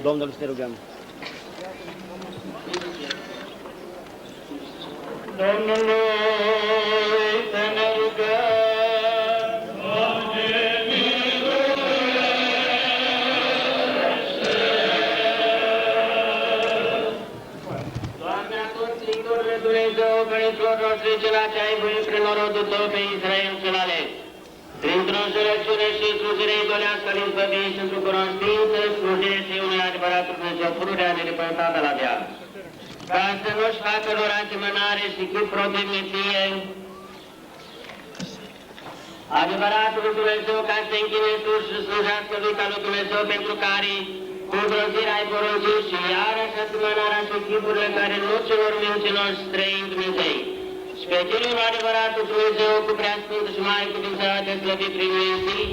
Domnul, să te rugăm. Domnului să ne rugăm. Doamne, miluiește! Doamne, atunci, Sfântul Dumnezeu, părinților noștri, cela ce ai voit prin norodul Tău pe Israel cel ales, printr-o înșelăciune și slujire idolească din păvii și într-o cunoștință, slujire și unui adevărat Dumnezeu, pururea nerepătată la viață. Ca să nu-și facă lor asemănare și chip protivnic ție, adevăratul Dumnezeu, ca să închine sus și slujească lui ca lui Dumnezeu, pentru care cu îngrozire ai poruncit și iarăși asemănarea și chipurile care nu celor mincinoși străini Dumnezei. Și pe Chinul adevăratul Dumnezeu, cu preasfântă și mare cuvințată, slăvit prin Iisus,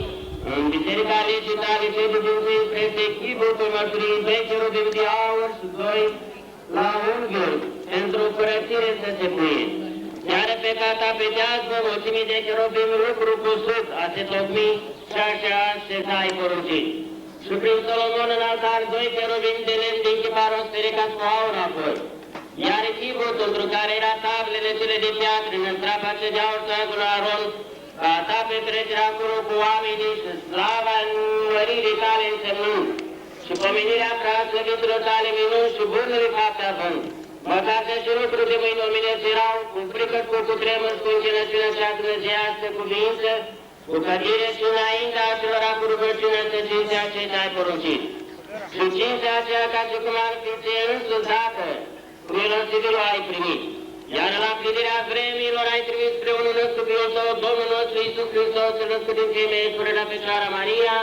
în biserica legii tale, cei de dinții, preste chipul cu mărturii, 10 rubim de aur și 2 la unghiul, pentru curățire să se puie. Iar pe cata pe deasmă, mulțimii de cherubim lucru cusut, a se tocmi și așa se ai poruncit. Și prin Solomon în altar 2 cherubim de lemn din chiparos fericat cu aur a fost. Iar chipul într care era tablele cele de piatră, în strapa ce de aur săgul Aron, ca ta petrecerea acolo cu oamenii și slava înmăririi tale însemnând, și pomenirea preaslăvitelor tale minuni și bunele fapte având. Măcate și lucruri de mâini omeneți erau, cu frică, cu cutremur, cu încinăciune și adrăgească cuvință, cu cădire și înaintea acelora cu rugăciune să cinstea ce te-ai poruncit. Și cinstea aceea ca și cum ar fi ție însuți dată, cum milosivilul ai primit. Iar la împlinirea vremilor ai trimis spre unul născut Fiul Său, Domnul nostru Iisus Hristos, cel născut din femeie, fără Fecioara Maria,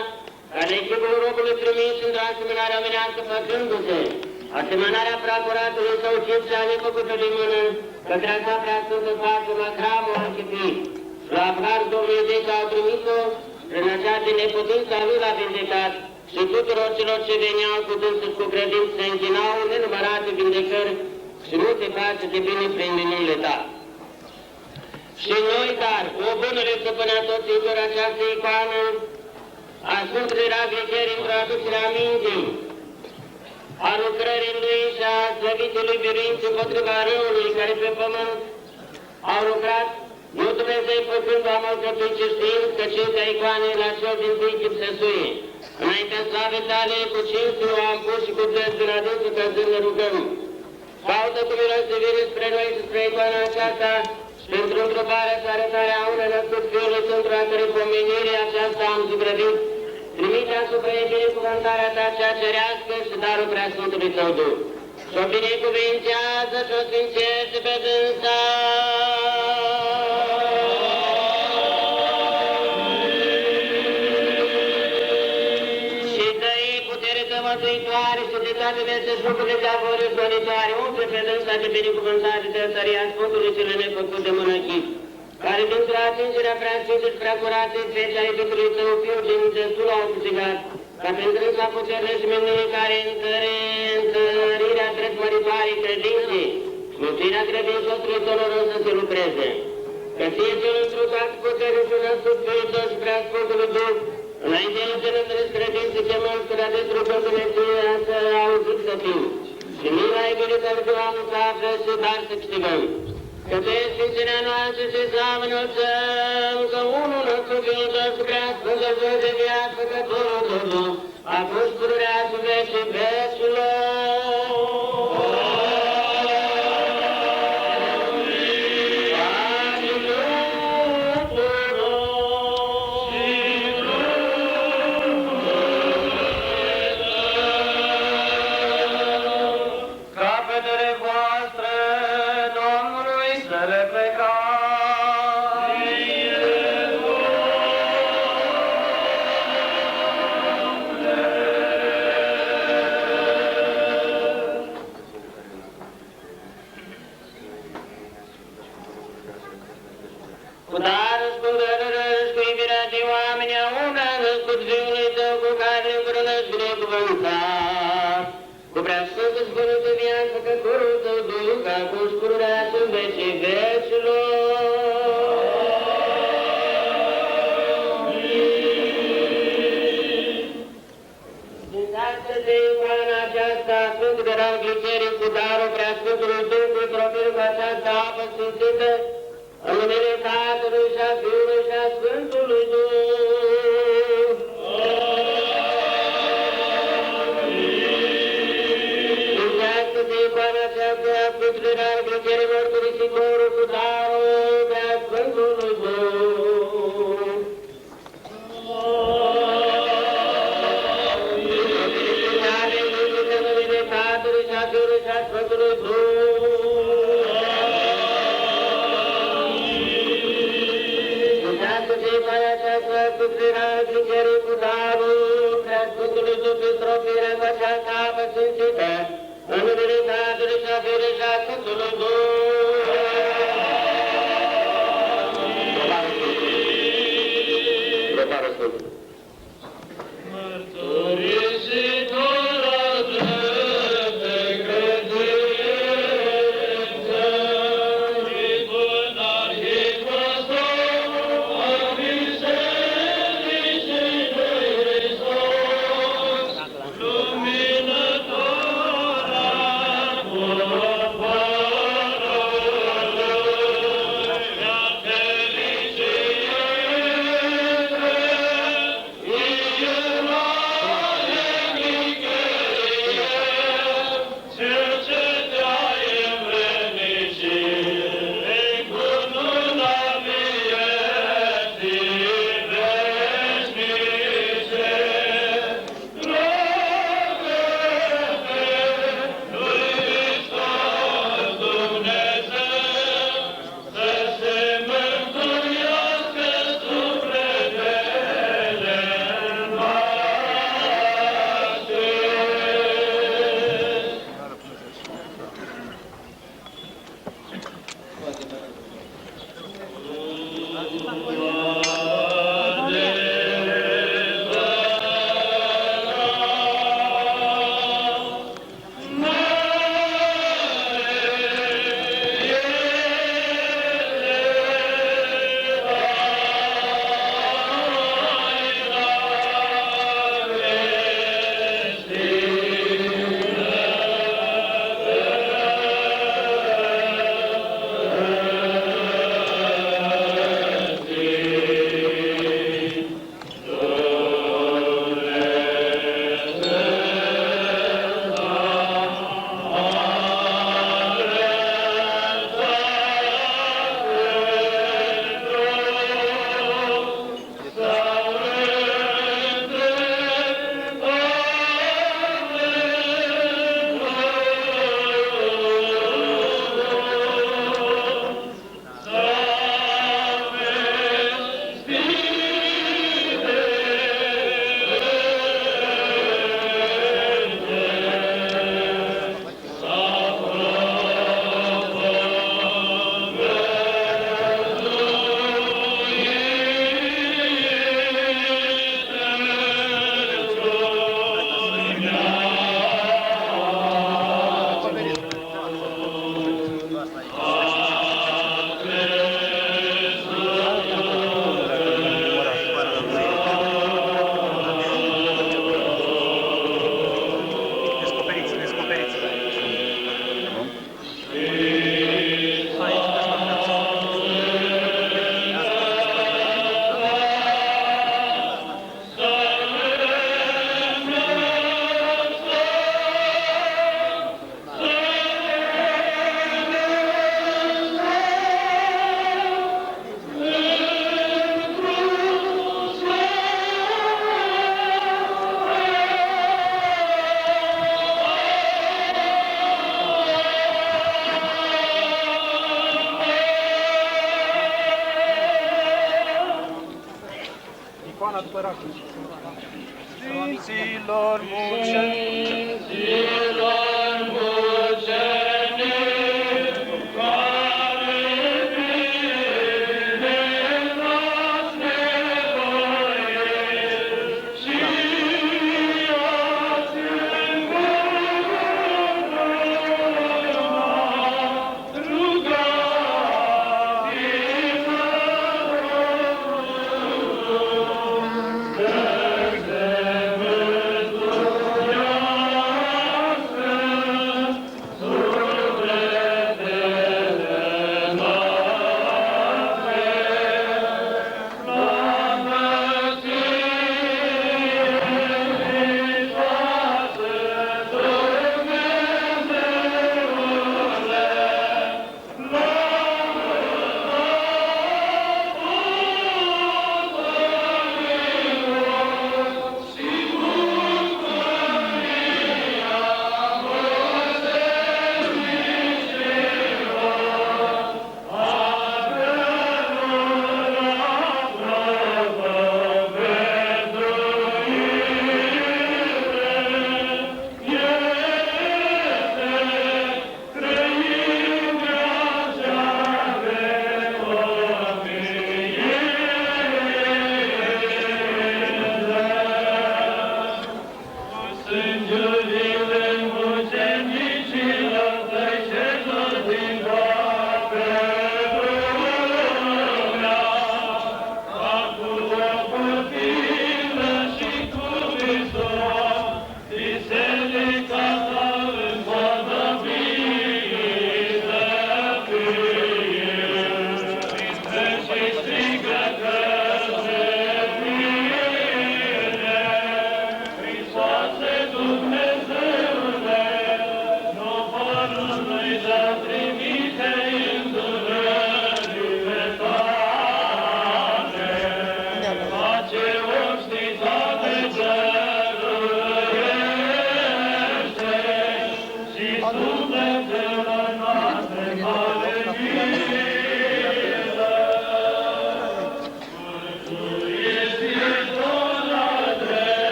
care chipul robului trimis într-o asemănare omenească făcându-se, asemănarea preacuratului Său, cinstea nefăcută din mână, către a sa preasfântă față, măcramul închipit. Și la har Domnului Dumnezeu au trimis-o, prin aceea din neputința Lui l-a vindecat și tuturor celor ce veneau cu dânsul cu credință se închinau în nenumărate vindecări și multe fațe de bine prin minunile tale. Și noi, dar, o bună răsăpână toțitor această icoană a Sfântului Raghicheri într-o aducere a minții, a lucrării lui și a slăvitelui biruință împotriva răului care pe pământ au lucrat, nu Dumnezeu făcând o amălcătui ce știind că cinstea icoanei la cel din tâi chip se suie. Înaintea slave tale, cu cinste o am pus și cu drept din adânsul căzând ne rugăm. Caută cu milostivire spre noi și spre icoana aceasta și pentru întrebarea și arătarea a unei născut Fiului Sfântul a cărei pomenire aceasta am zugrăvit. Trimite asupra ei binecuvântarea ta cea cerească și darul preasfântului tău Duh. Și-o binecuvintează și-o sfințește pe dânsa. Și dă-i putere tămătuitoare și de toate meseșucurile de avoruri zonitoare, umple pe dânsa de binecuvântare de tăria Sfântului cele nefăcut de mânăchit, care dintr-o atingerea prea sfântă și prea curată fețe ale Fiului Tău, Fiul din destul au câștigat, ca prin drânsa puterile și minunii care întărirea drept măritoare credinței, mântuirea credinciosului doloros să se lucreze. Că fie cel întrucat puterii și născut Fiul Tău și prea Sfântului Duh, înainte de cel întâlnesc credințe chemăm spre destrugă Dumnezeu să auzit să fim. Și mila iubită de oameni să află și dar să câștigăm. Că pe Sfințenia noastră și să înălțăm, că unul nostru Fiul Tău și prea Sfântă Duh de viață, Făcătorul Tău, a pus pururea și vecii vecilor. Cu preasfântă Sfântul de viață, Făcătorul Tău Duh, ca cu spururea și în vecii vecilor. Sfințească de icoana aceasta, Sfântul de Raghicheri, cu darul preasfântului Duhului, propil cu această apă sfințită, în numele Tatălui și a Fiului și a Sfântului Duh. Sfântului Raghicheri, mărturisitorul cu darul preasfântului Duh. Sfințește numele Tatălui și a Fiului și a Sfântului Duh. Sfințească-te icoana aceasta, Sfântului Raghicheri, cu darul preasfântului Duh, pentru ofirea cu această apă sfințită, în numele Tatălui și a Fiului și a Sfântului Duh. Prepară Sfântul. Sfinților mucenici,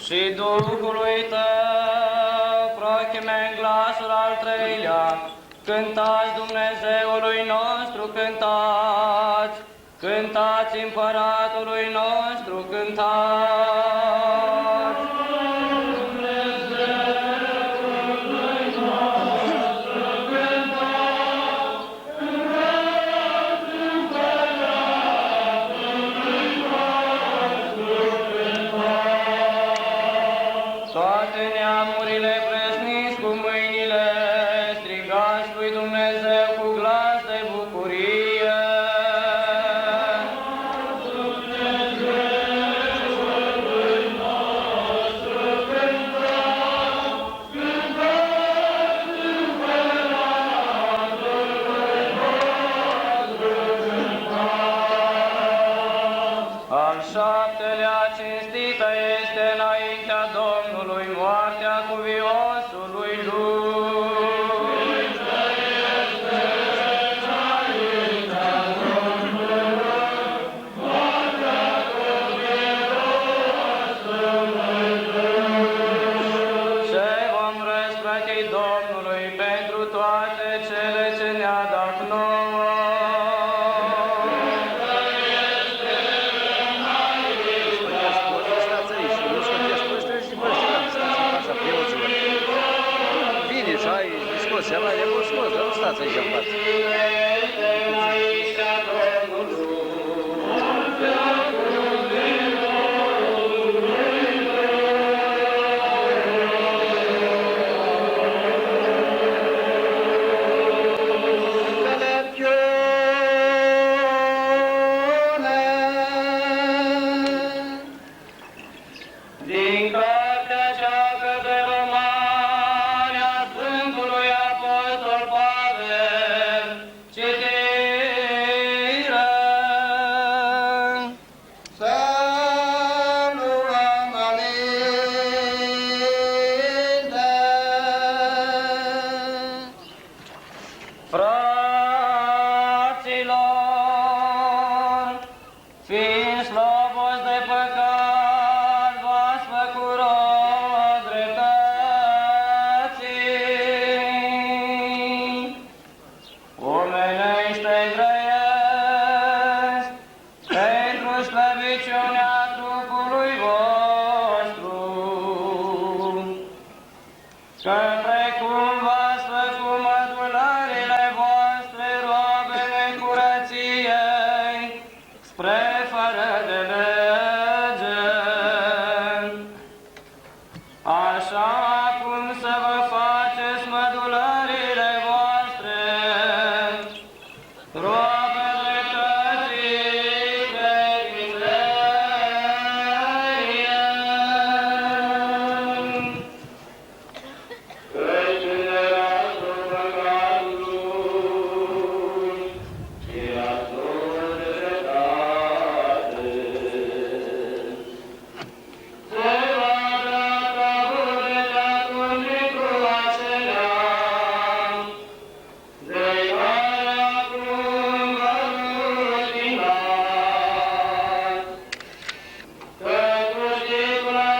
și Duhului Tău, prochime în glasul al treilea, cântați Dumnezeului nostru, cântați, cântați Împăratului nostru, cântați. Toate neamurile presniți cu mâinile, strigați lui Dumnezeu cu glas de bucurie. Al șaptelea cinstită este înaintea Domnului moartea cuviosului lui. Ce vom răsplăti Domnului pentru toate cele ce ne-a dat nouă. Seama de mult scos, nu stați aici în față. Din cartea cea către Romani a Sfântului că precum v-ați făcut mădulările voastre roabe necurăției, spre fără de lege, așa cum să vă faceți mădulările voastre, roabe dreptății spre mizerie. Căci înerasul păcatului și rasul de dreptate se va trata de atunci într-o acelea, de care acum vă rușinați, căci știința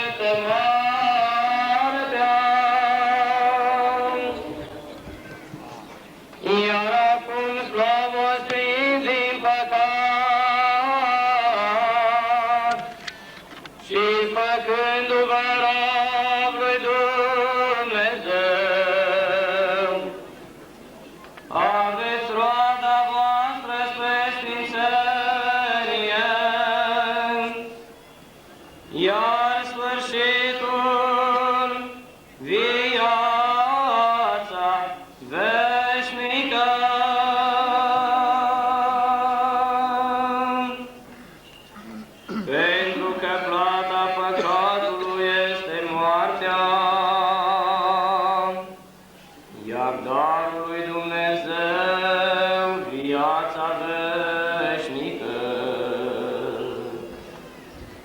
este moartea. Iar acum slăvăciți din păcat și făcându-vă rob lui Dumnezeu, aveți roada voastră spre sfințenie, iar sfârșitul viața veșnică. Pentru că plata păcatului este moartea, iar darul lui Dumnezeu viața veșnică.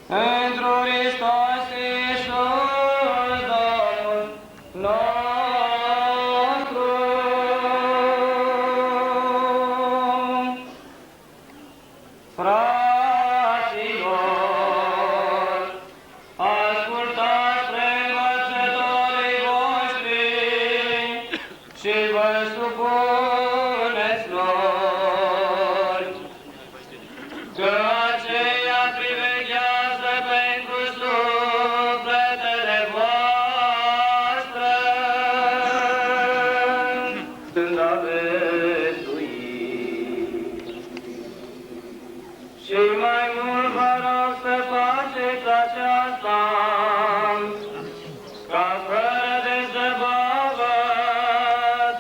Într-o Hristos Iisus, Domnul nostru. Fraților, ascultați pre învățătorii voștri și vă supuneți lor, că aceia priveghează pentru sufletele voastre, când aveți suit. Și mai mult vă rog să faceți aceasta, ca fără de zăbavă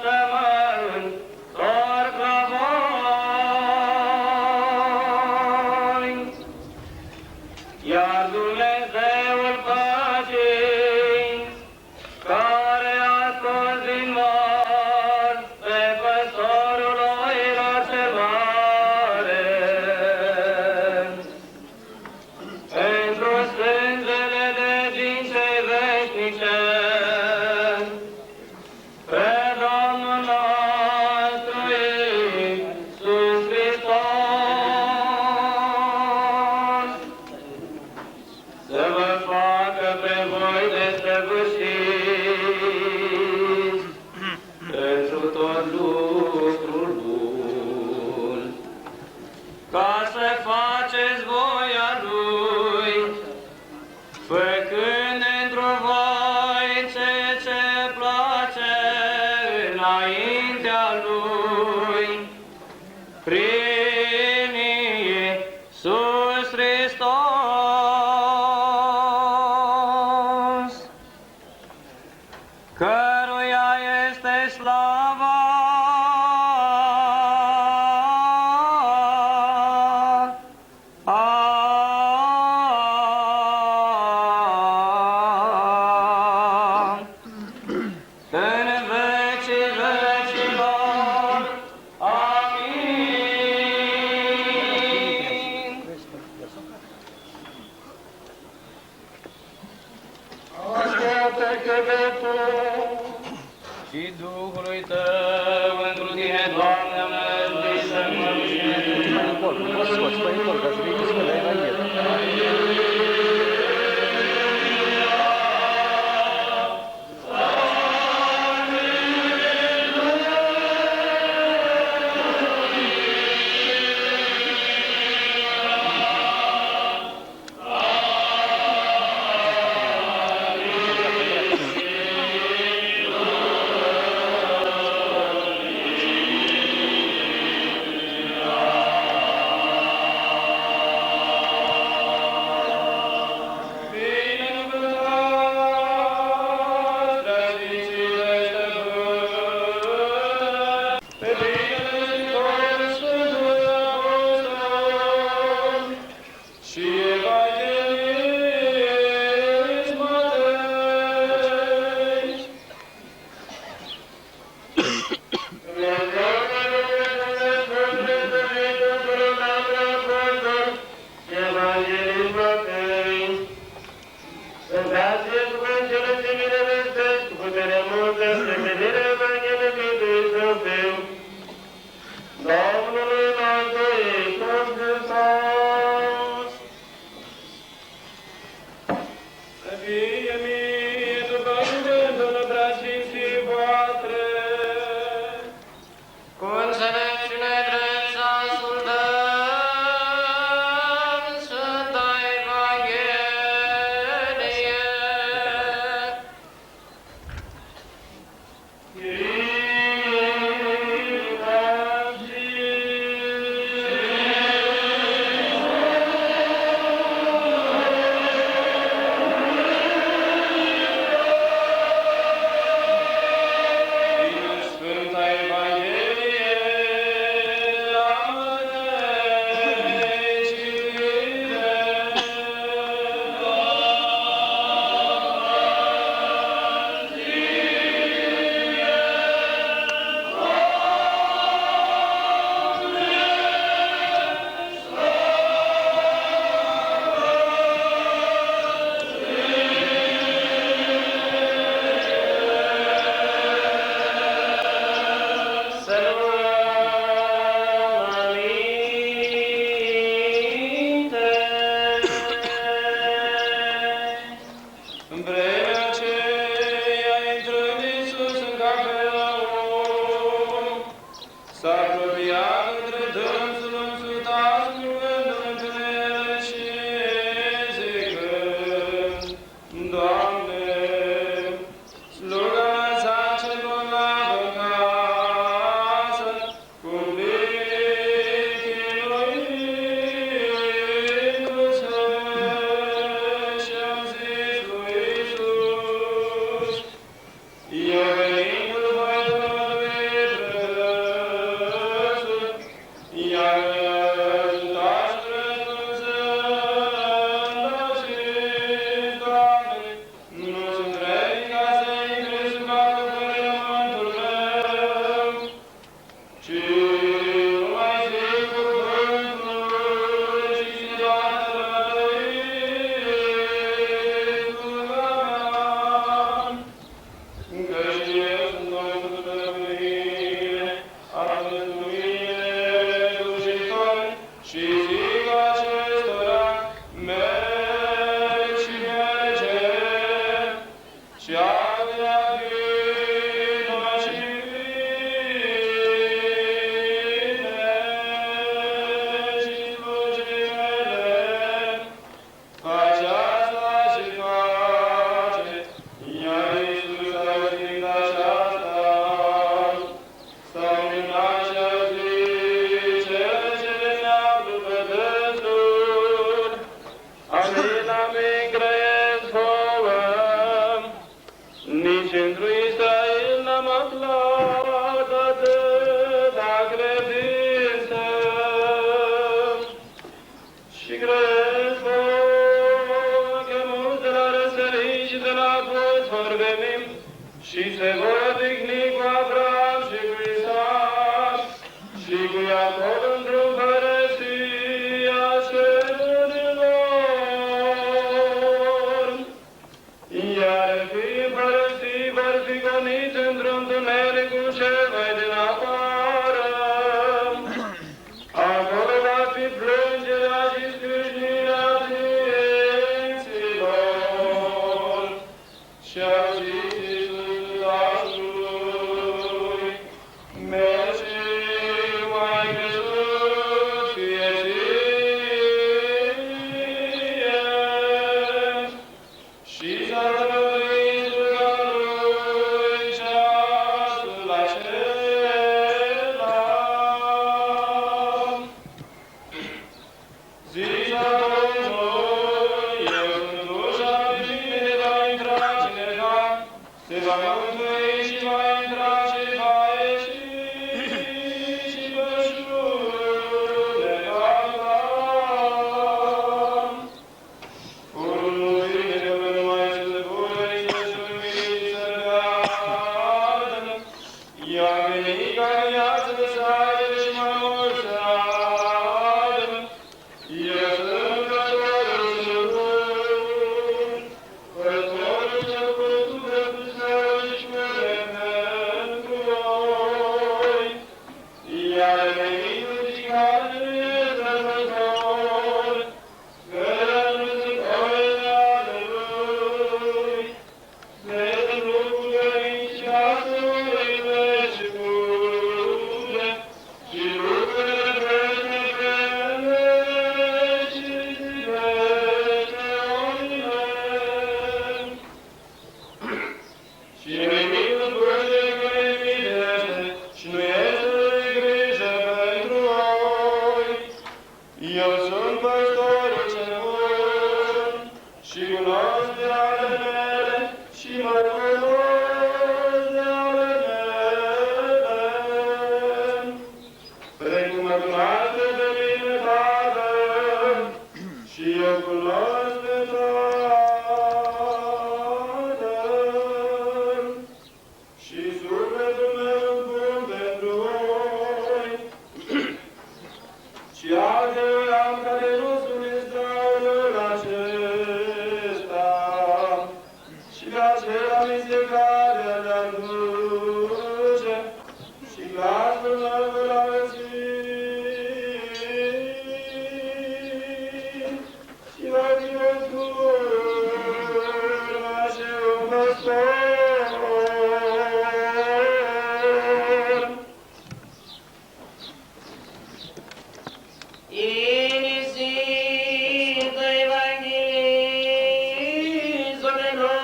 să mă întorc la voi. Iar Dumnezeul păcii, care a scos din mor pe păstorul oilor cel mare, pentru sângele legii veșnice, pe Domnul nostru Iisus Hristos, să vă facă pe voi desăvârșiți pentru tot lucrul bun, ca să faceți voia Lui, făcând într-o voi ceea ce place înaintea Lui, prin Iisus Hristos, căruia este slava în vecii vecilor. Amin. Așteaptă cuvântul și Duhului Tău într-o tine, Doamne, nădejde să mă rușinezi. Acolo, nu poți scoți pe acolo, ca să vezi că le-ai la el. vorbenim și se vor odihni cu Avram și cu Isaac și cu Iacob într-o părăsia cerurilor. Iar fiii părăsii vor fi goniți într-un tunelicul cel mai din afară. Acolo va fi plângerea și scrâșnirea dinților și a zilului. Merge mai crezut fie ție și să rămâiți râga lui ceasul acela. Zice Domnului, eu sunt ușa, prin mine va intra cineva, se va mântui și va intra și va ieși și bășune va da. Unul vine de pe numai să zbure, să șurmiți, să beadă. Ea a venit ca viață să aibă și mai mult să aibă. Eu sunt păstorul cel bun, păstorul cel bun cu dreptul și pentru voi. Iar venitul și care nu este păstor, care nu sunt oile ale lui, pentru lucrul venit și asului și bune, și lucrurile veșne vreme și veșne oile. Și nimic nu păște că ne milește și nu este lui grijă pentru voi. Eu sunt păstorul cel bun și cunosc de ale mele și mă cunosc de ale mele. Precum mă cunoaște pe mine Tatăl și eu cunosc pe Tatăl. Și sufletul meu bun pentru voi. Și altele am care nu sunt straunul acesta. Și pe acela mi se cade de-a duce și glasul meu îl auzi. Și va fi o turmă și un păstor. Inițită Evanghelii sobre noi.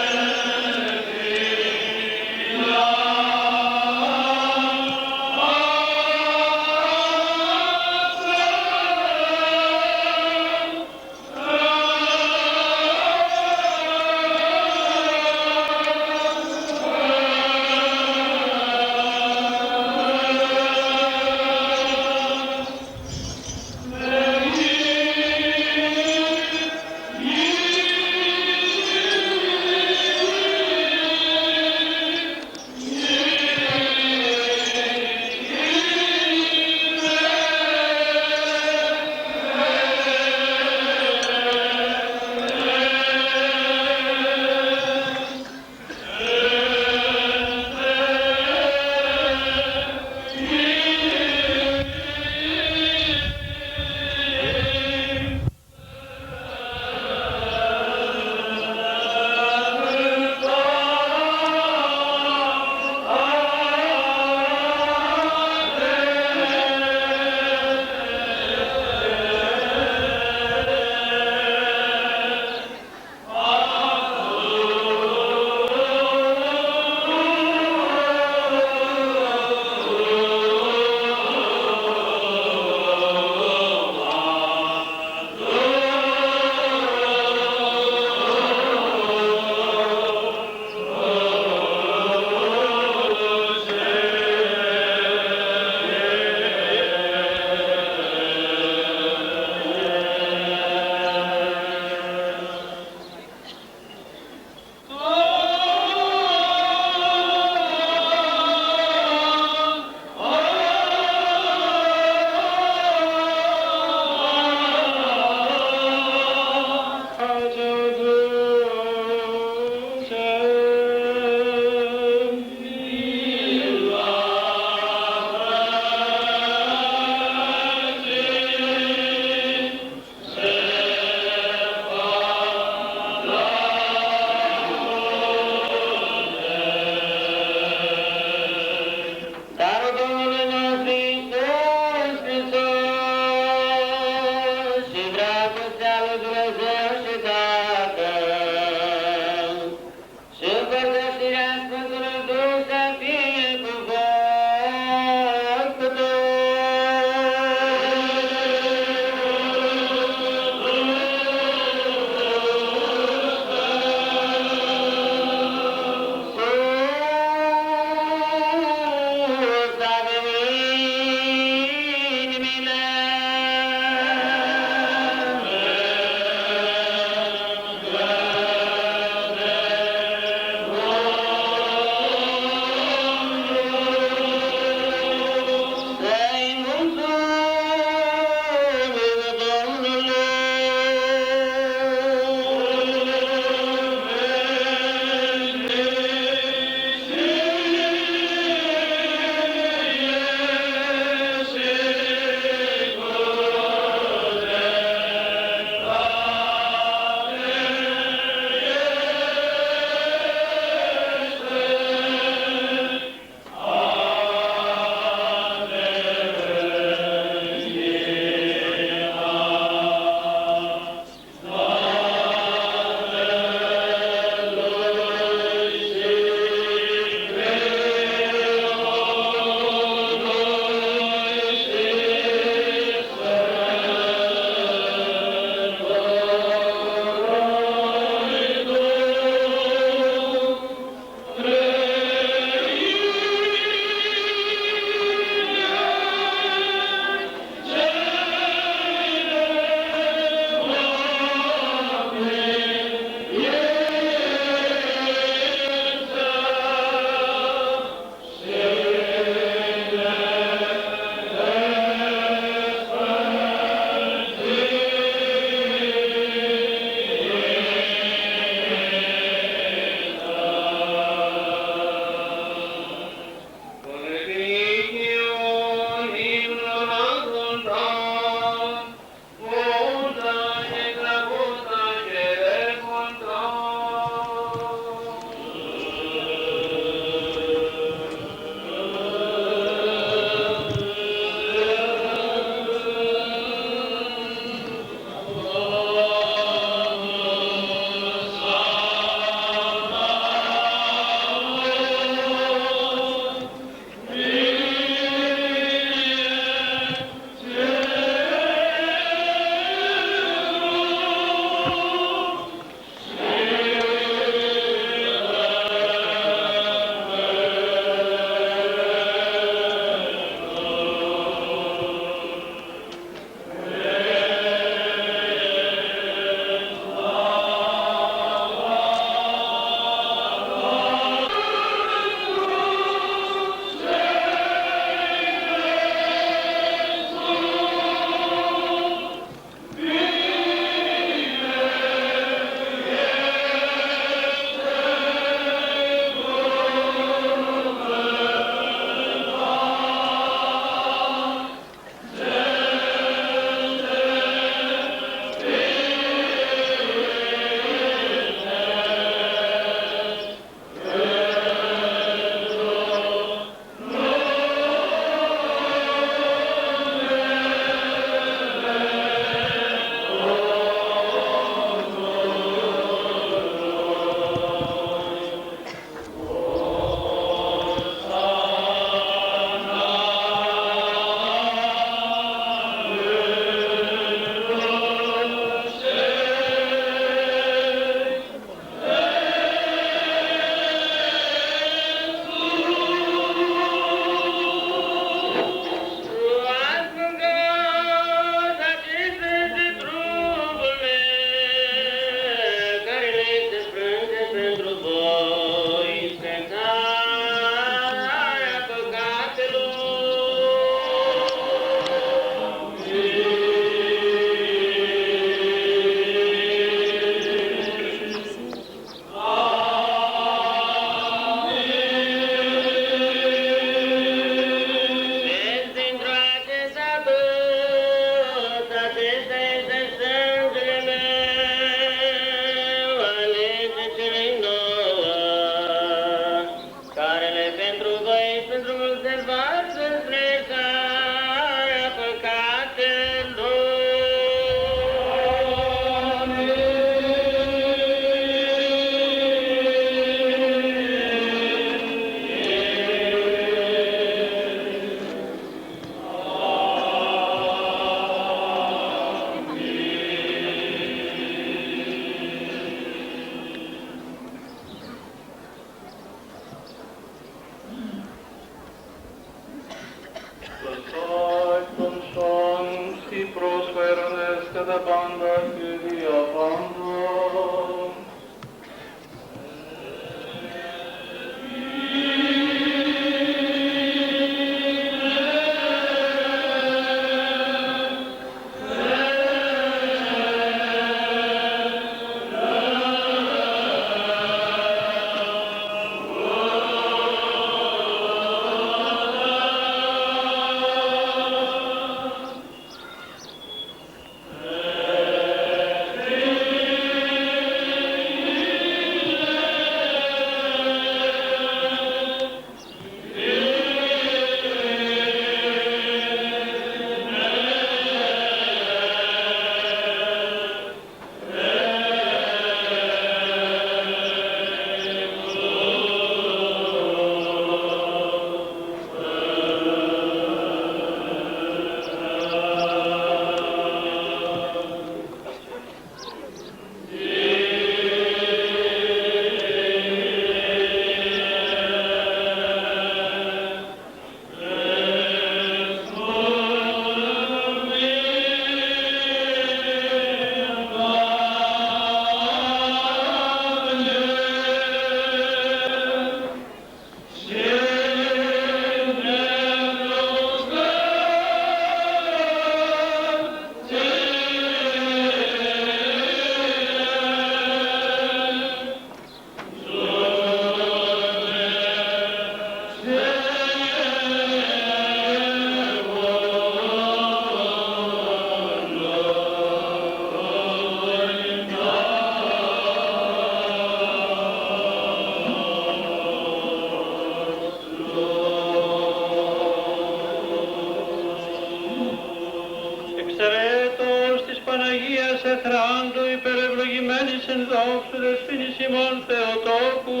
εν δόξου δεσποίνης ημών Θεοτόκου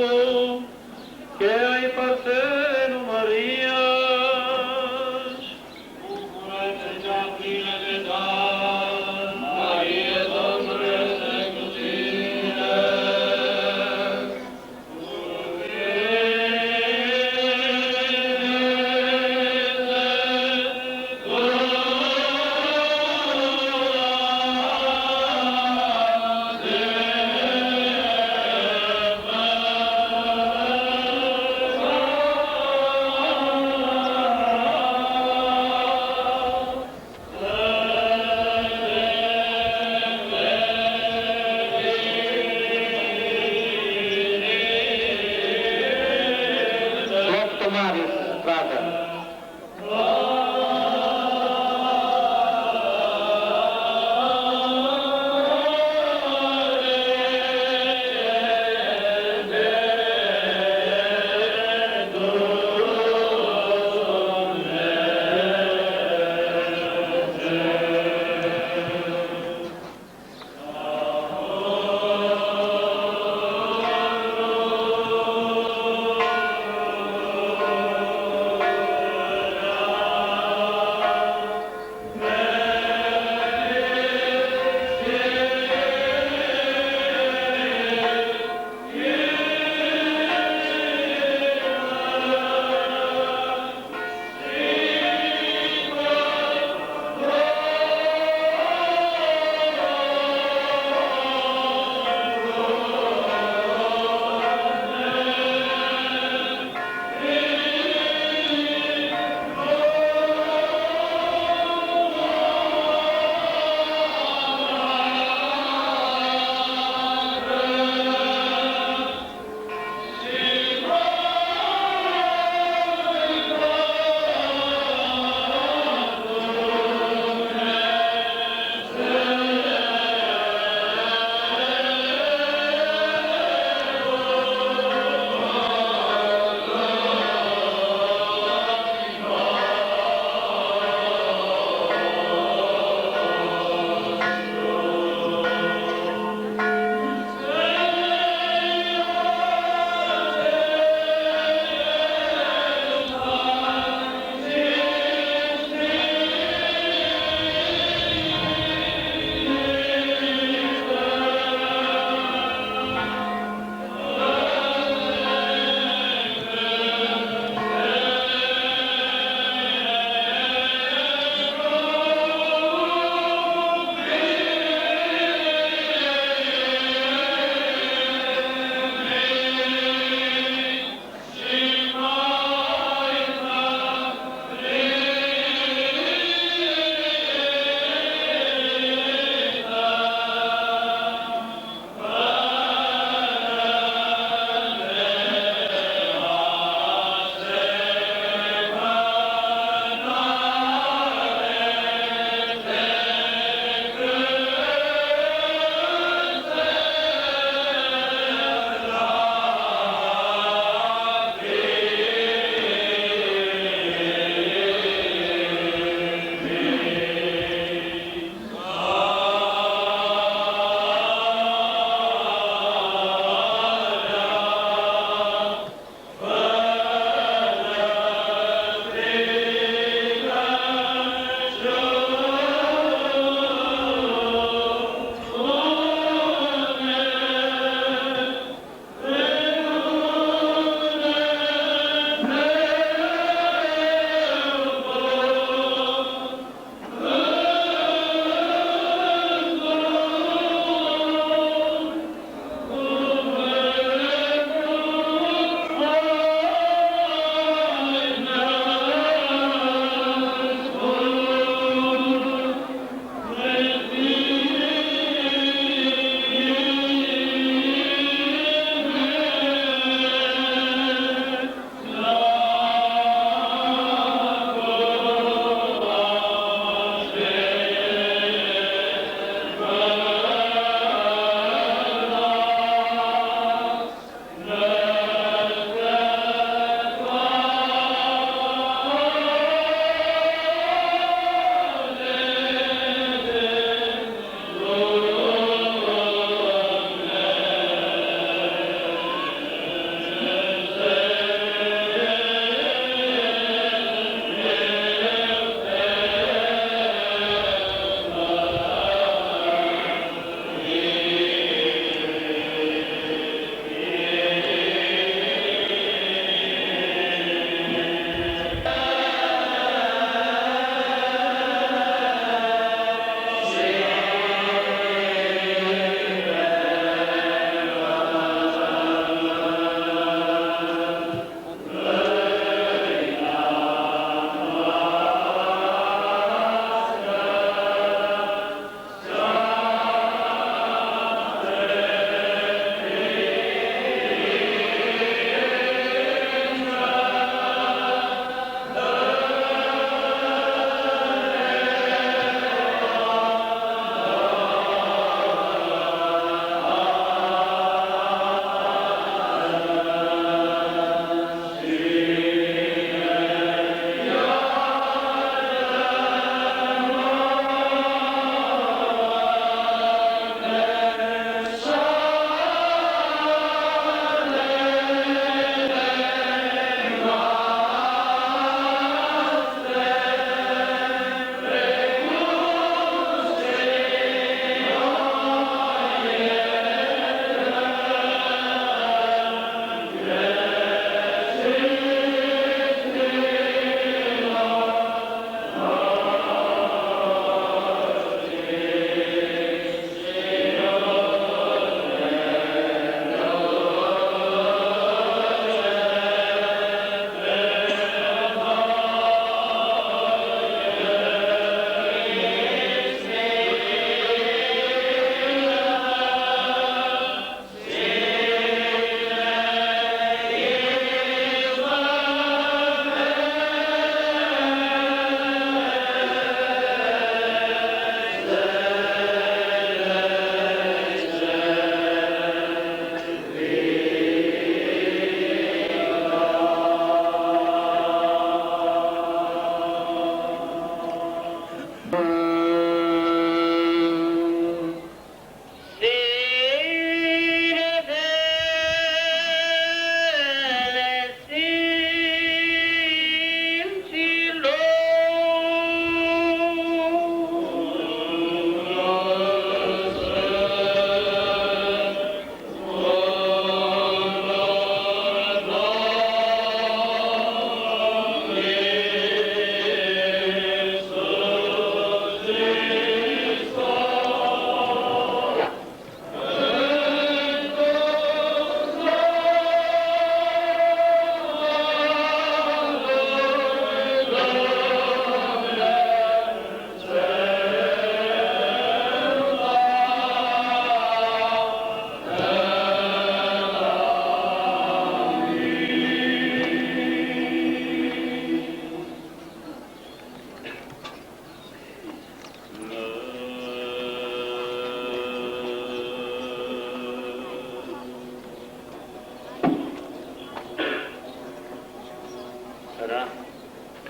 και αη Παρθένου Μαρίας. Ούκουρετε και αφήνετε τάν, Μαρία δόξωρες εκκλησίνε. Ουρβέτε,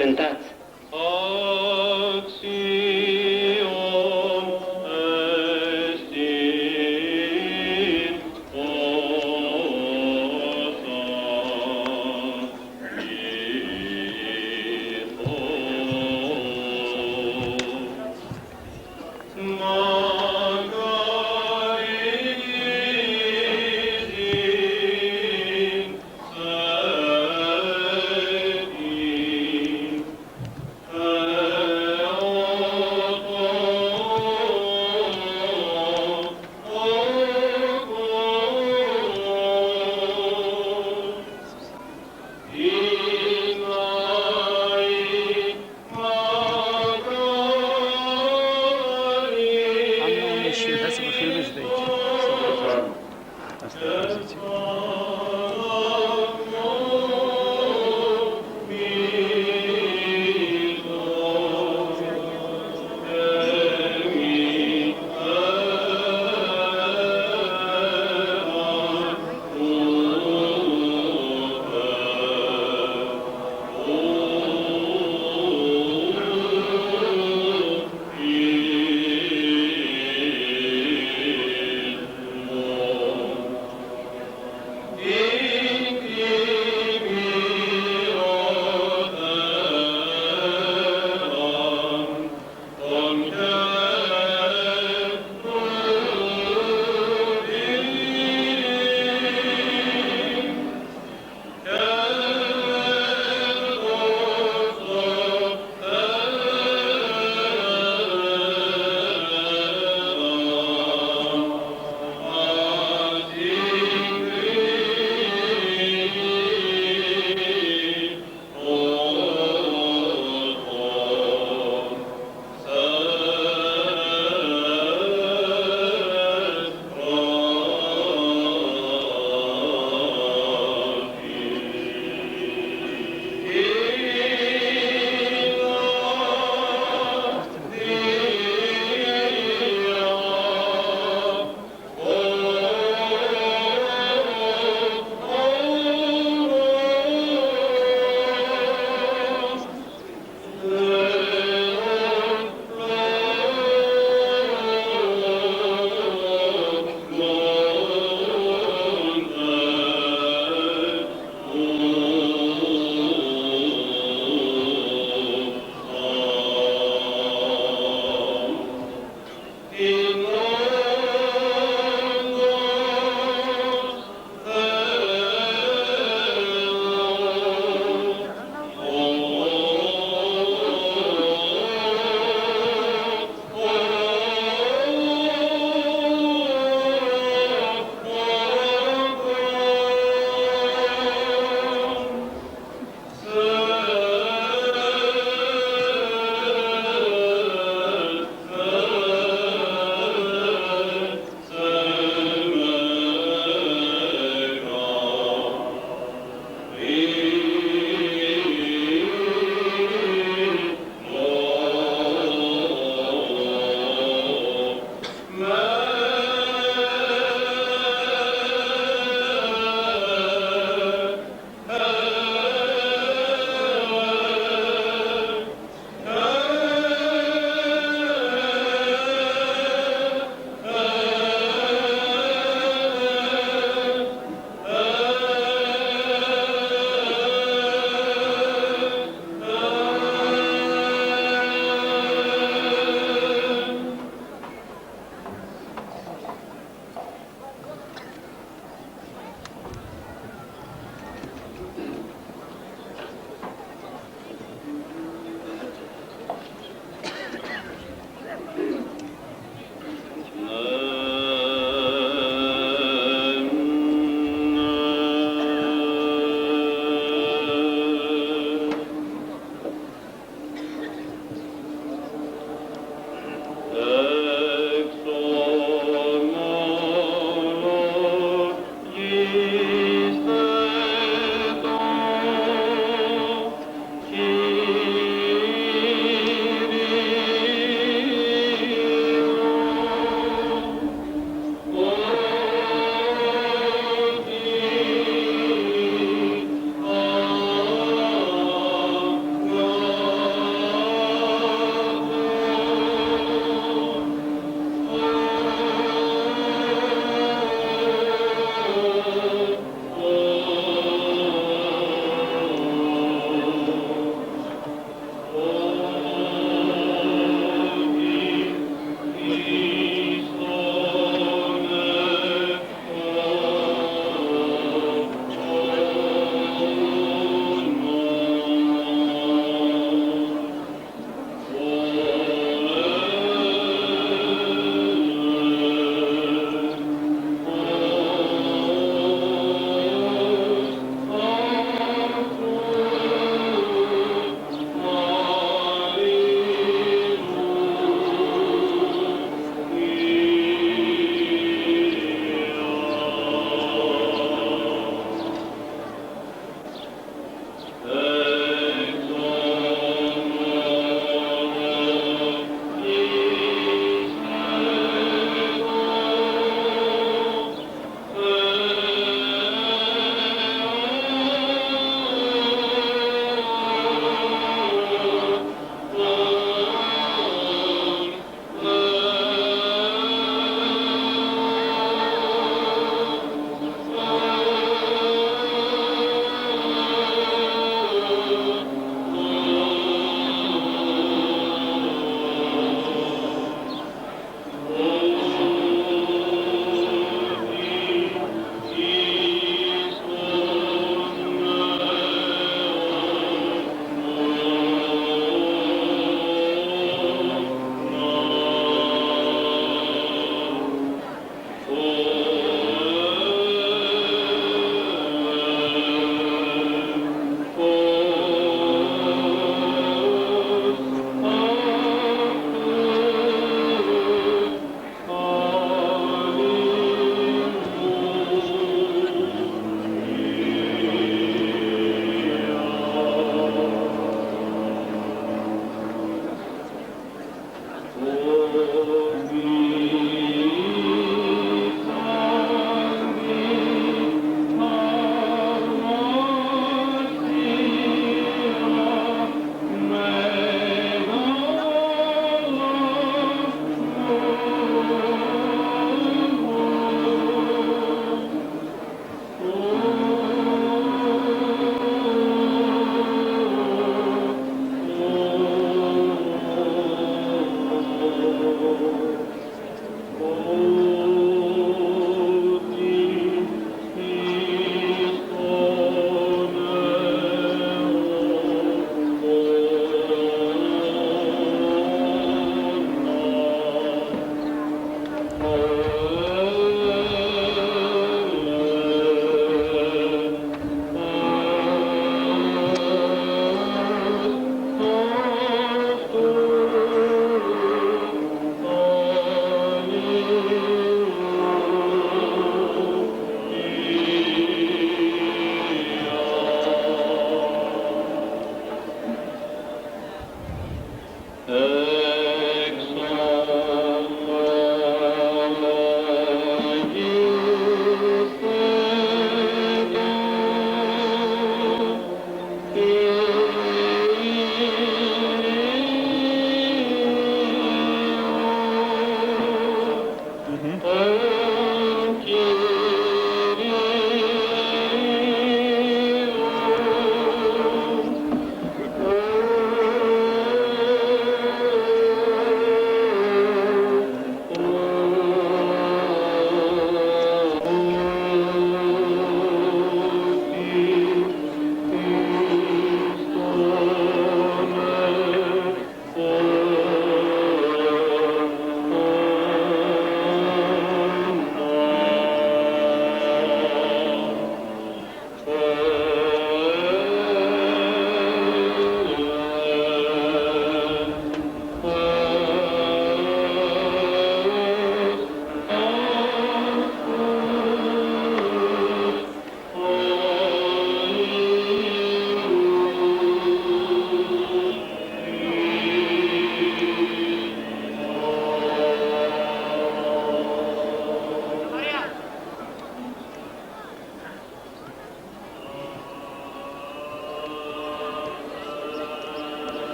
Cântați! Axiom estin osa Hai să vă filmezi de aici. Asta e poziția.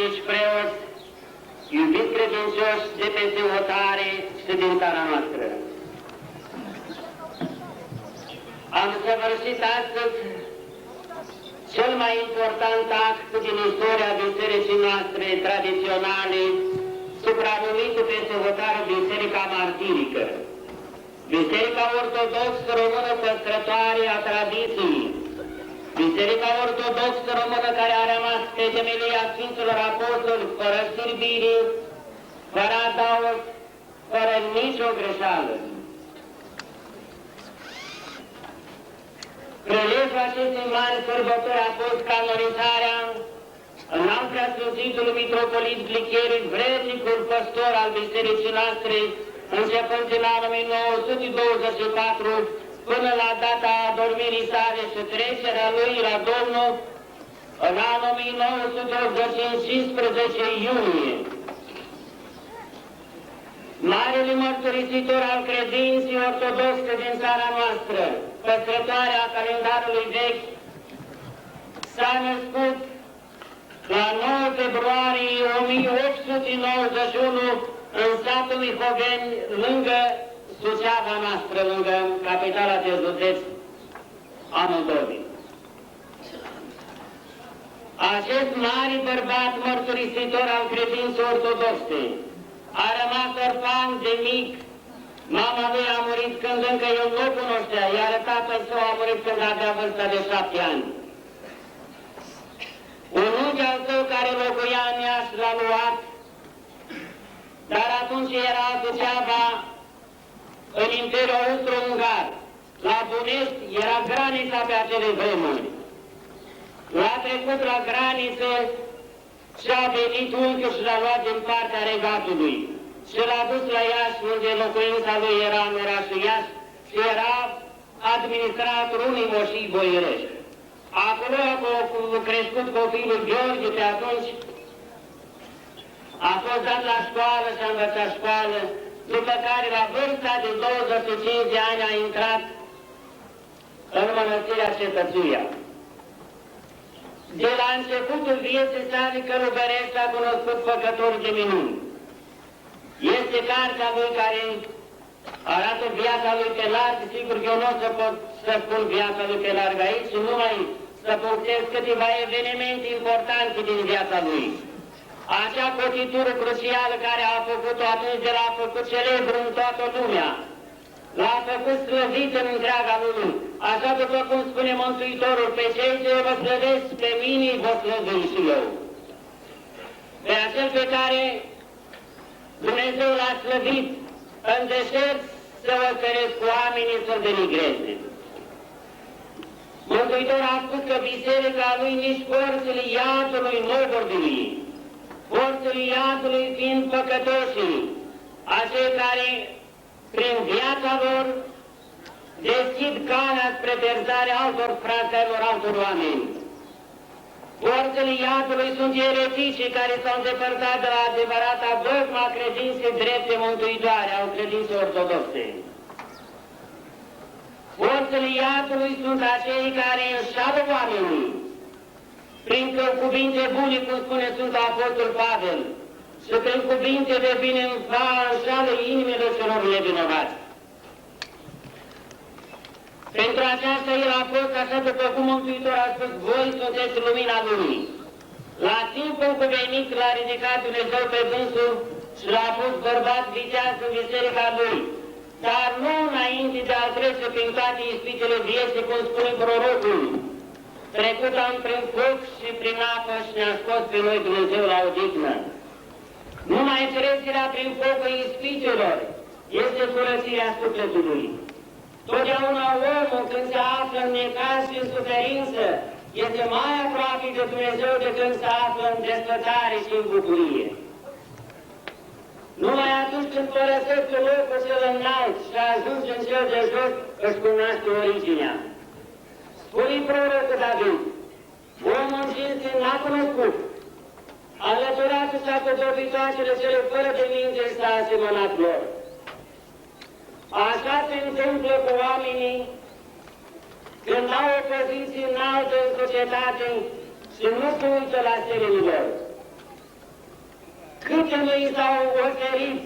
duhovnici, preoți, iubiți credincioși de peste hotare și din țara noastră. Am săvârșit astăzi cel mai important act din istoria bisericii noastre tradiționale, supranumită peste hotare Biserica Martirică. Biserica Ortodoxă Română păstrătoare a tradiției. Biserica Ortodoxă Română care a rămas pe temelia Sfinților Apostoli, fără sirbire, fără adaos, fără nicio greșeală. Prelejul acestei mari sărbători a fost canonizarea înalt preasfințitului mitropolit Gliceriu, vrednicul păstor al bisericii noastre, începând din anul 1924 până la data adormirii sale și trecerea lui la Domnul în anul 1915 iunie. Marele mărturisitor al credinței ortodoxe din țara noastră, păstrătoarea calendarului vechi, s-a născut la 9 februarie 1891 în satul Mihoveni, lângă Suceava noastră, lângă capitala de județ a Moldovei. Acest mare bărbat mărturisitor al credinței ortodoxe a rămas orfan de mic. Mama lui a murit când încă el nu o cunoștea, iar tatăl său a murit când avea vârsta de 7 ani. Un unchi al său care locuia în Iași l-a luat, dar atunci era Suceava în Imperiul Austro-Ungar. La Bunești era granița pe acele vremuri. L-a trecut la graniță și a venit unchiul și l-a luat din partea regatului. Și l-a dus la Iași, unde locuința lui era în orașul Iași și era administrator unui moșii boierești. Acolo a crescut copilul Gheorghe pe atunci, a fost dat la școală și a învățat școală, după care la vârsta de 25 de ani a intrat în mănăstirea Cetățuia. De la începutul vieții sale călugărești a cunoscut făcători de minuni. Este cartea lui care arată viața lui pe larg, sigur că eu nu o să pot să spun viața lui pe larg aici, numai să punctez câteva evenimente importante din viața lui. Acea cotitură crucială care a făcut-o atunci de l-a făcut celebru în toată lumea, l-a făcut slăvit în întreaga lume, așa după cum spune Mântuitorul, pe cei ce vă slăvesc, pe mine vă slăvesc și eu. Pe acel pe care Dumnezeu l-a slăvit în deșert să vă feresc cu oamenii să-l denigreze. Mântuitorul a spus că biserica lui nici porțile iadului nu vor bili. Porțile iadului fiind păcătoșii, acei care prin viața lor deschid calea spre pierzarea altor fraților, altor oameni. Porțile iadului sunt ereticii care s-au îndepărtat de la adevărata dogma credinței drepte mântuitoare, au credinței ortodoxe. Porțile iadului sunt acei care înșală oamenii, prin cuvinte bune, cum spune Sfântul Apostol Pavel, și prin cuvinte de bine înșală inimile celor nevinovați. Pentru aceasta el a fost, așa după cum Mântuitor a spus, voi sunteți lumina lumii. La timpul cuvenit l-a ridicat Dumnezeu pe dânsul și l-a pus bărbat viteaz în biserica lui. Dar nu înainte de a trece prin toate ispitele vieții, cum spune prorocul. Trecut am prin foc și prin apă și ne-a scos pe noi Dumnezeu la odihnă. Numai trecerea prin focul ispitelor este curățirea sufletului. Totdeauna omul, când se află în necaz și în suferință, este mai aproape de Dumnezeu decât când se află în despătare și în bucurie. Numai atunci când părăsește locul cel înalt și ajunge în cel de jos, își cunoaște originea. Spune prorocul David, omul cinstit n-a cunoscut, alăturatul s-a codobitoacele cele fără de minte și s-a asemănat lor. Așa se întâmplă cu oamenii când au o poziție înaltă în societate și nu se uită la semenii lor. câte lui s-au oferit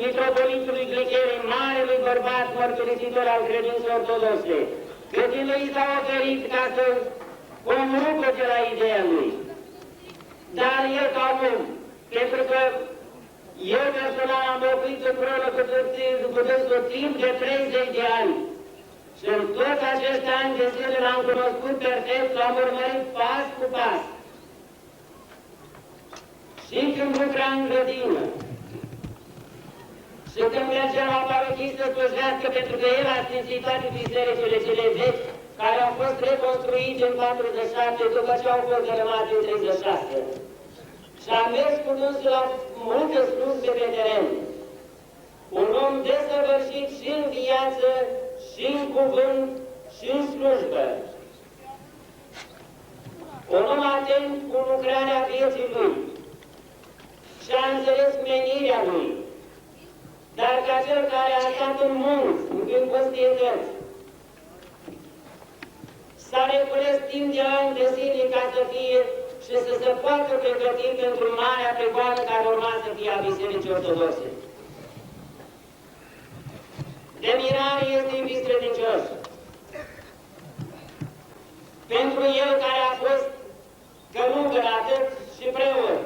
mitropolitului Glichere, marelui bărbat mărturisitor al credinței ortodoxe, câte lui s-au oferit ca să conrupă de la ideea lui. Dar el ca om, pentru că eu personal am oprit împreună cu dânsul timp de 30 de ani și în toți acești ani de zile l-am cunoscut perfect, l-am urmărit pas cu pas. Și când lucra în grădină, și când mergea la parochii să slujească, pentru că el a sfințit toate bisericile cele vechi, care au fost reconstruite în 47 după ce au fost dărâmate în 36. Și a mers cu dânsul la multe slujbe pe teren. Un om desăvârșit și în viață, și în cuvânt, și în slujbă. Un om atent cu lucrarea vieții lui. Și a înțeles menirea lui. Dar ca cel care a stat în munți, în câmpul stietăți, s-a recules timp de ani de zile ca să fie și să se poată pregăti pentru marea pregoană care urma să fie a Bisericii Ortodoxe. De mirare este iubit credincios. Pentru el care a fost călugăr atât și preot,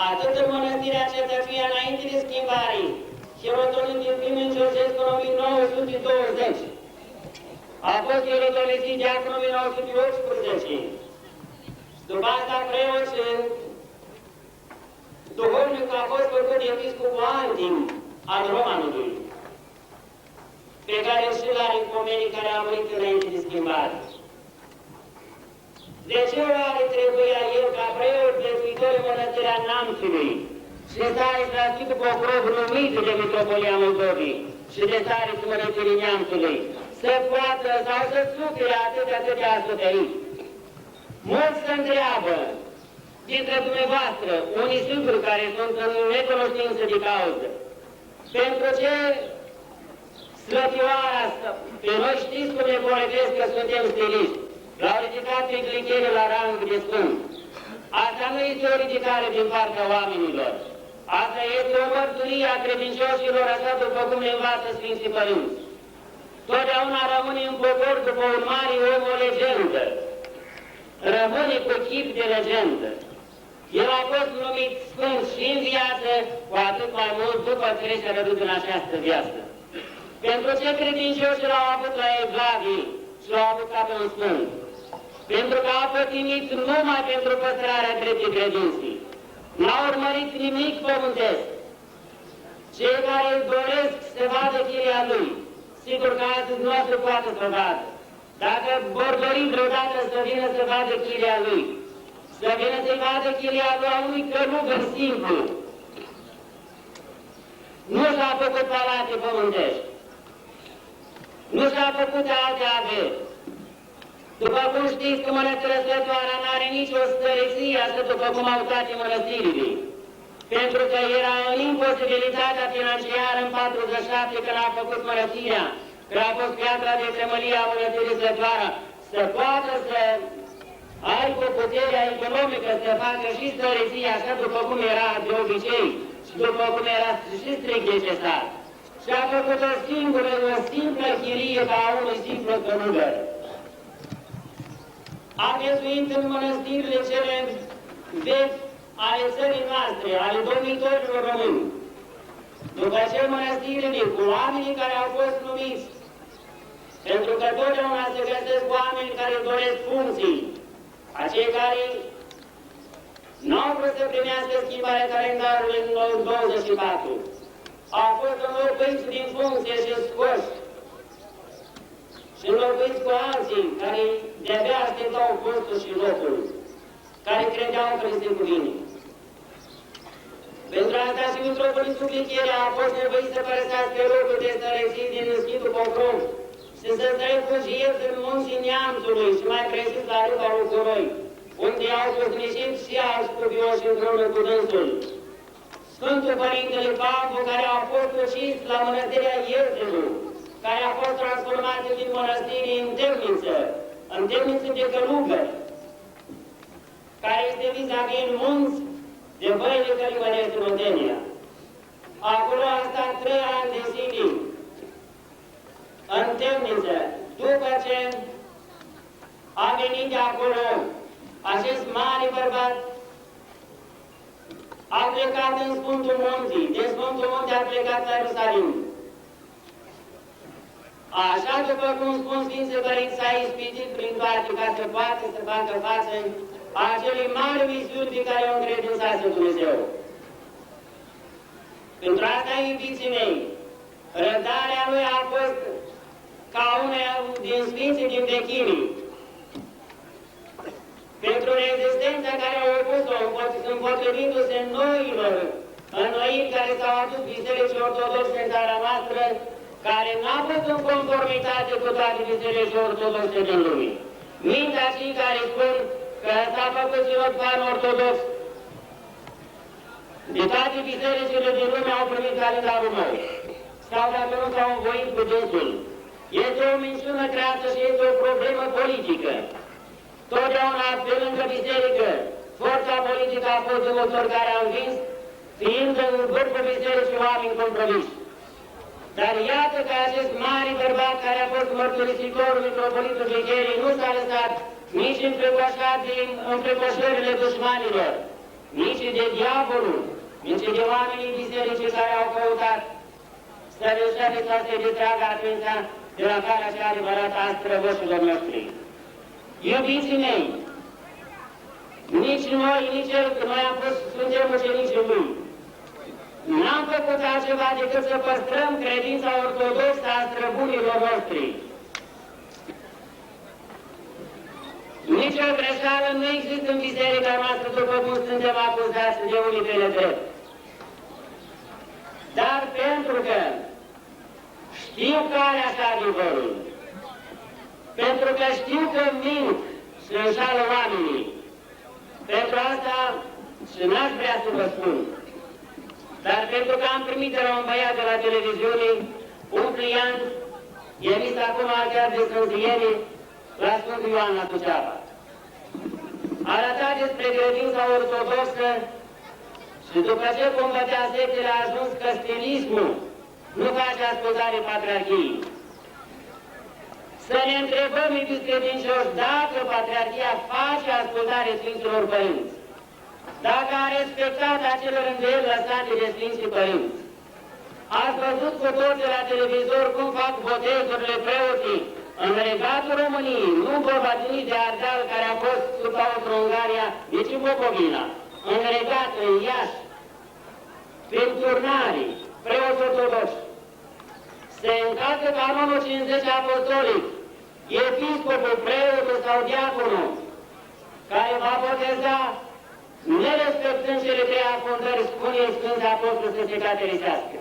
atât în mănăstirea Cetățuia înainte de schimbare, Hierotonul Climen Georgescu în 1920, a fost ierotonisit diacon în 1918, după asta preot și duhovnicul a fost făcut de episcopul Antim al Romanului, pe care și l-are în pomenii care a murit înainte de schimbare. De ce oare trebuia el ca preot prețuitor în mănăstirea Namțului și stare străstit după oprov numit de Mitropolia Moldovei și de stare mănăstirii Neamțului, să poată sau să sufere atât de a suferit? Mulți se întreabă dintre dumneavoastră, unii singuri care sunt în necunoștință de cauză, pentru ce slătioara asta, pe noi știți cum ne porecesc că suntem stiliști, l-au ridicat pe Glichere la rang de sfânt. Asta nu este o ridicare din partea oamenilor. Asta este o mărturie a credincioșilor, așa după cum ne învață Sfinții Părinți. Totdeauna rămâne în popor după un mare om o legendă. Rămâne cu chip de legendă. El a fost numit sfânt și în viață, cu atât mai mult după trecerea lui în această viață. Pentru ce credincioșii l-au avut la Evlavii și l-au avut ca pe un sfânt? Pentru că a pătimit numai pentru păstrarea dreptei credinței. N-a urmărit nimic pământesc. Cei care îl doresc să vadă chiria lui, sigur că astăzi nu o să poată să vadă. Dacă vor dori vreodată să vină să vadă chiria lui, să vină să-i vadă chiria lui a unui călugăr simplu, nu s-a făcut palate pământești, nu s-a făcut alte averi. După cum știți că Mănăstirea Sfătoara n-are nicio stăreție, asta după cum au toate mănăstirile. Pentru că era în imposibilitatea financiară în 47 când a făcut mănăstirea, când a fost piatra de temelie a Mănăstirii Sfătoara, să poată să aibă puterea economică, să facă și stăreția, așa după cum era de obicei și după cum era și strict necesar. Și a făcut o simplă chirie ca unui simplu călugăr. A viețuit în mănăstirile cele vechi ale țării noastre, ale domnitorilor români. După ce mănăstirile cu oamenii care au fost numiți, pentru că totdeauna se găsesc oameni care doresc funcții, acei care n-au vrut să primească schimbarea calendarului în 24, au fost înlocuiți din funcție și scoși și înlocuiți cu alții care de-abia așteptau postul și locul, care credeau că li se cuvine. Pentru asta și mitropolitul Glichere a fost nevoit să părăsească locul de stăreții din Sfântul Pocrov și să se refugiez în munții Neamțului și mai precis la râba Lucuroi, unde au slujnicit și alți cuvioși împreună cu dânsul. Sfântul Părintele Pavlu, care a fost ucis la mănăstirea Ierzelu, care a fost transformat din mănăstire în temniță de călugări, care este vis-a-vis în munți, de băile Călimănești în Oltenia. Acolo am stat 3 ani de zile în temniță, după ce a venit de acolo acest mare bărbat, a plecat în Sfântul Munții, din Sfântul Munte a plecat la Ierusalim. Așa după cum spun Sfinții Părinți, s-a ispitit prin toate ca să poată să facă față acelei mari misiuni pe care o încredințase Dumnezeu. Pentru asta, iubiții mei, răbdarea lui a fost ca una din Sfinții din vechime. Pentru rezistența care au opus-o, împotrivindu-se noilor înnoiri care s-au adus bisericii ortodoxe în țara noastră, care n-a fost în conformitate cu toate bisericii ortodoxe din lume. Mintea cei care spun că s-a făcut sinod pan-ortodox, de toate bisericile din lume au primit calendarul nou. Sau dacă nu s-au învoit cu dânsul. Este o minciună creată și este o problemă politică. Totdeauna, pe lângă biserică, forța politică a fost de motori care au învins, fiind în vârful bisericii oameni compromiși. Dar iată că acest mare bărbat care a fost mărturisitorul mitropolitului Ghicherii nu s-a lăsat nici înfricoșat din înfricoșările dușmanilor, nici de diavolul, nici de oamenii bisericii care au căutat să reușească sau să-i distragă atenția de la calea cea adevărată a străvoșilor noștri. Iubiții mei, nici noi, nici el, că noi am fost, suntem ucenicii lui. N-am făcut altceva decât să păstrăm credința ortodoxă a străbunilor noștri. Nici o greșeală nu există în biserica noastră, după cum suntem acuzați de unii pe nedrept. Dar pentru că știu calea și adevărul, pentru că știu că mint și înșală oamenii, pentru asta și n-aș vrea să vă spun. Dar pentru că am primit de la un băiat de la televiziune un pliant emis acum chiar de Sfântienie la Sfântul Ioan la Suceava. Arăta despre credința ortodoxă și după ce combătea sectele a ajuns că stilismul nu face ascultare Patriarhiei. Să ne întrebăm, iubiți credincioși, dacă Patriarhia face ascultare Sfinților Părinți. Dacă a respectat acele rânduieli lăsate de Sfinții Părinți. Ați văzut cu toții la televizor cum fac botezurile preoții în Regatul României, nu în Bobădinii de Ardeal, care a fost sub Austro-Ungaria, nici în Bucovina, în Regat, în Iași, prin turnarii, preoți ortodoxi. Se încalcă canonul 50 apostolic, episcopul, preotul sau diaconul, care va boteza, nerespectând cele 3 afundări, spune Sfântul Apostol să se caterisească.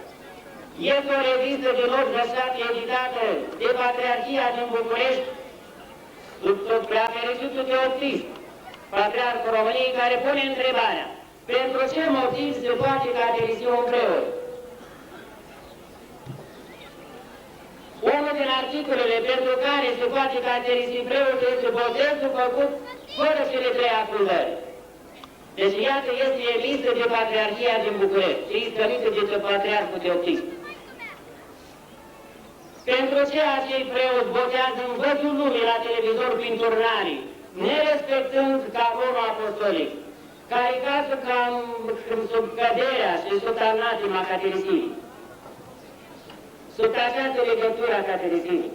Este o revistă din 87 editată de Patriarhia din București, sub preafericitul Teofist, Patriarhul României, care pune întrebarea: pentru ce motiv se poate caterisi un preot? Unul din articolele pentru care se poate caterisi preotul este botezul făcut fără cele 3 afundări. Deci, iată, este emisă de Patriarhia din București, și izbăvită de Patriarhul Teofist. Pentru ce acei preoți botează în văzul lumii la televizor prin turnarii, nerespectând canonul apostolic, caricată cam sub căderea și sub anatima caterisirii, sub această legătură a caterisirii.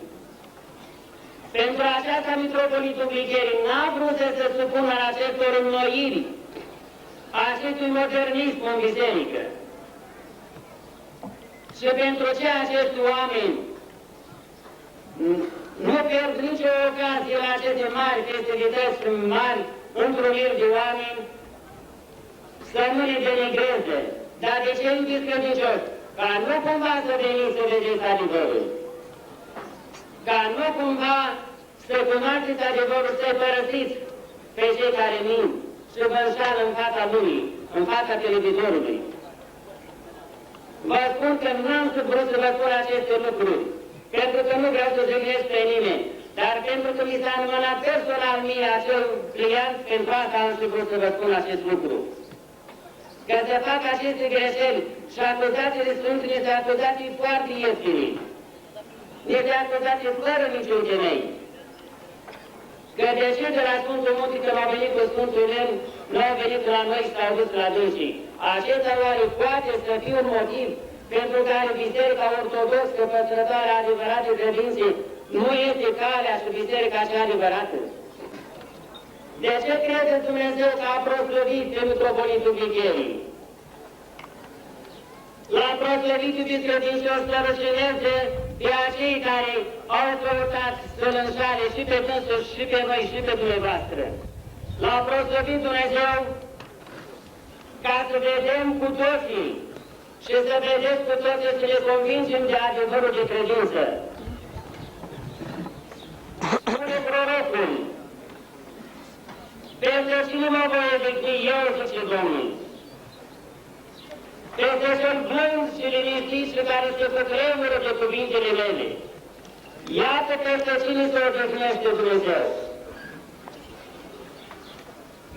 Pentru aceasta, mitropolitul Ghicherii n-a vrut să se supună la acestor înnoiri, acestui modernism în biserică. Și pentru ce acești oameni nu pierd nicio ocazie la aceste mari festivități, mari întruniri de oameni, să nu ne denigreze. Dar de ce iubiți credincioși? Ca nu cumva să veniți să vedeți adevărul. Ca nu cumva să cunoașteți adevărul, să părăsiți pe cei care mint și vă înșală în fața lumii, în fața televizorului. Vă spun că n-am vrut să vă spun aceste lucruri, pentru că nu vreau să jignesc pe nimeni, dar pentru că mi s-a numărat personal mie acel client, pentru asta am și vrut să vă spun acest lucru. Ca să fac aceste greșeli și acuzațiile sunt niște acuzații foarte ieftine, niște acuzații fără niciun temei. Că deși de la Sfântul Munte când au venit cu Sfântul Lemn, nu au venit la noi și s-au dus la dânsii. Acesta oare poate să fie un motiv pentru care Biserica Ortodoxă, păstrătoare adevărată credințe, nu este calea și Biserica cea adevărată? De ce crede Dumnezeu că a proslăvit pe Mitropolitul Ghicherii? L-a proslăvit, iubiți credincioși, să rășineze pe acei care au căutat să-L înșale și pe dânsul, și pe noi, și pe dumneavoastră. L-a proslăvit Dumnezeu ca să vedem cu toții și să vedeți cu toții să ne convingem de adevărul de credință. Spune prorocul, pentru cine mă voi edicti eu, zice Domnul? Pentru cel blând și liniștit și care se cutremură de cuvintele mele. Iată pentru cine se odihnește Dumnezeu.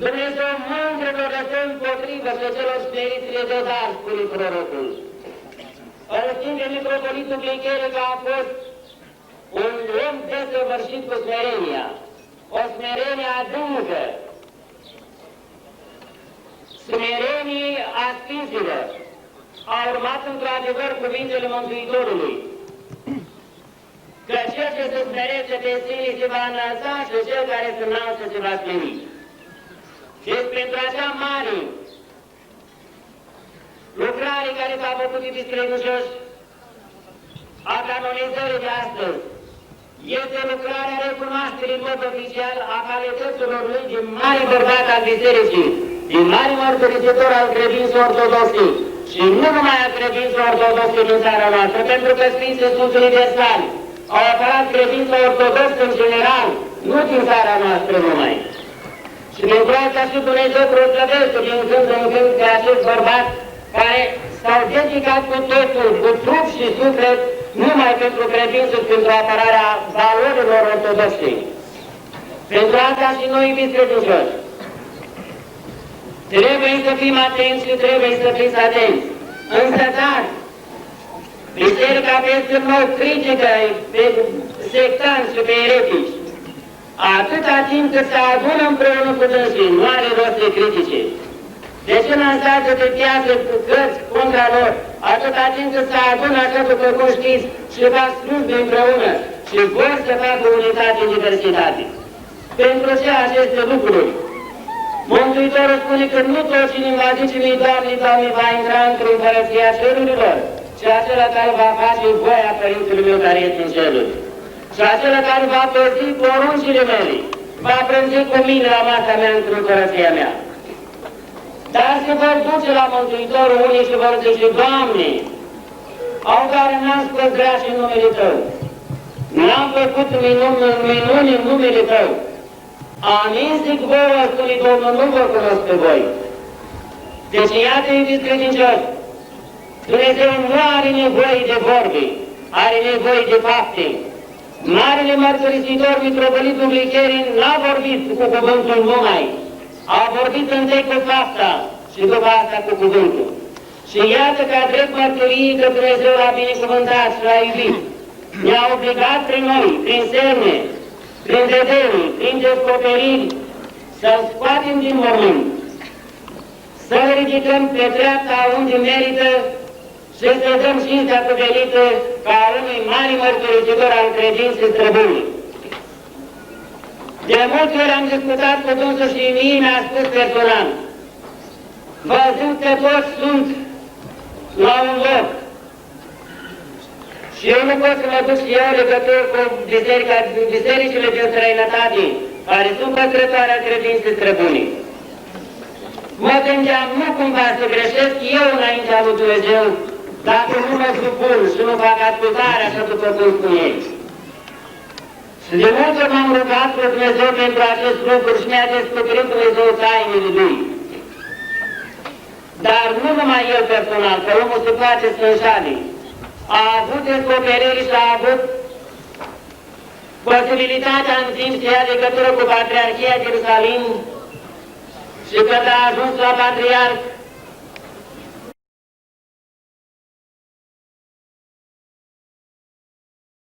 Dumnezeu mândrelor lăsă împotrivă și celor smeriți le dă dar, spune prorocul. Îl știm de Mitropolitul Ghicherii că a fost un om desăvârșit cu smerenia, o smerenie adâncă, smerenie a Sfinților. A urmat într-adevăr cuvintele Mântuitorului, că cel ce se smerește pe sine se va înălța și cel care se înalță se va smeri. Deci pentru acea mare lucrare care s-a făcut, iubiți credincioși, a canonizării de astăzi, este lucrarea recunoașterii în mod oficial a calităților lui de mare bărbat al Bisericii, din mare mărturisitor al credinței ortodoxe și nu numai al credinței ortodoxe din țara noastră, pentru că Sfinții sunt universali, au apărat credința ortodoxă în general, nu din țara noastră numai. Și pentru asta și Dumnezeu proslăvește din când în când pe acest bărbat care s-au dedicat cu totul, cu trup și suflet, numai pentru credință și pentru apărarea valorilor ortodoxe. Pentru asta și noi, iubiți credincioși, trebuie să fim atenți și trebuie să fiți atenți. Însă, dar, Biserica este nou critică pe sectanți și pe eretici. Atâta timp cât se adună împreună cu dânsii, nu are rost de critice. De ce lansează de piață cărți contra lor? Atâta timp cât se adună așa după cum știți și fac slujbe împreună și vor să facă unitate în diversitate. Pentru ce aceste lucruri? Mântuitorul spune că nu tot cine va zice mi-i Doamne, Doamne, va intra într-o împărăția cerurilor, ci acela care va face voia Părintelui meu care este în ceruri. Și acela care va păzi poruncile mele, va prânzi cu mine la masa mea într-o împărăția mea. Dar se vor duce la Mântuitorul unii și vor zice, Doamne, au care n-am spus greași în numele Tău, n-am făcut minuni în numele Tău. Amin, zic vouă, spune Domnul, nu vă cunosc pe voi. Deci, iată, iubiți credincioși, Dumnezeu nu are nevoie de vorbe, are nevoie de fapte. Marele mărturisitor, Mitropolitul Ghicherii, n-a vorbit cu cuvântul numai, a vorbit întâi cu fapta și după asta cu cuvântul. Și iată că drept mărturie că Dumnezeu l-a binecuvântat și l-a iubit. Ne-a obligat prin noi, prin semne, prin vederi, prin descoperiri, să-L scoatem din mormânt, să-L ridicăm pe dreapta unde merită și să dăm cinstea cuvenită ca unui mare mărturisitor al credinței străbune. De multe ori am discutat cu dânsul și mie mi-a spus personal, văzând că toți sunt la un loc și eu nu pot să mă duc și eu legătură cu bisericile din străinătate, care sunt păstrătoare a credinței străbune. Mă gândeam, nu cumva să greșesc eu înaintea lui Dumnezeu, dacă nu mă supun și nu fac ascultare așa după cum spun ei. Și de multe ori m-am rugat pe Dumnezeu pentru acest lucru și mi-a descoperit Dumnezeu tainele Lui. Dar nu numai el personal, că omul se poate să înșale. A avut descoperiri și a avut posibilitatea în timp să ia legătură cu Patriarhia Ierusalim și când a ajuns la Patriarh,